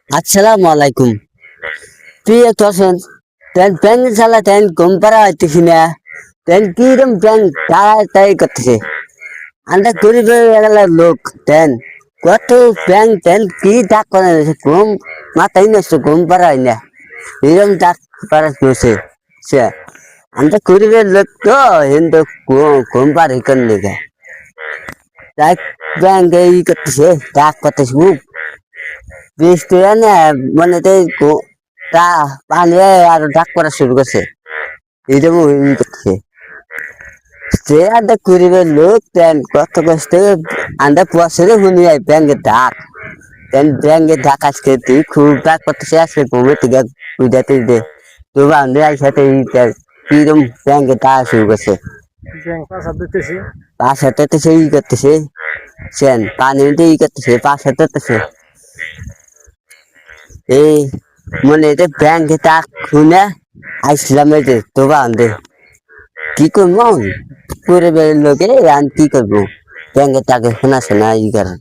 আসসালামু আলাইকুম। প্রিয় দর্শক, প্যান চালা তেন কম পারা হইতেছি না। তেন কিরম প্যান তাই করতেছে। আমরা গরিবের এলাকার লোক তেন কত প্যান তেন কি ডাক করে কম মাথায় নষ্ট কম পারা হয় না। এরম ডাক পারা নছে সে আমরা গরিবের লোক তো হিন্দু কম পারে কোন লেগে তাই ব্যাংক ই করতেছে ডাক করতেছে খুব বৃষ্টি না মানে তা পানি আর ডাক করা শুরু করছে এইরকম করছে সে আন্দা করিবে লোক তেন কত কষ্ট আন্দা পয়সারে শুনি আই ব্যাংকে ডাক তেন ব্যাংকে ডাক আজকে তুই খুব ডাক করতেছে আজকে ঘুমে থেকে বুঝাতে দে তো বান্ধে আইসাতে কিরম ব্যাংকে ডাক শুরু করছে পাঁচ হাতে সেই করতেছে সেন পানি ই করতেছে পাঁচ হাতে এই মনে এটা ব্যাংকে টাক শুনে আইসলাম এই যে তো বান্ধে কি করবো পরিবারের লোকে আর কি করবো ব্যাংকে টাকা শোনা শোনা ই করে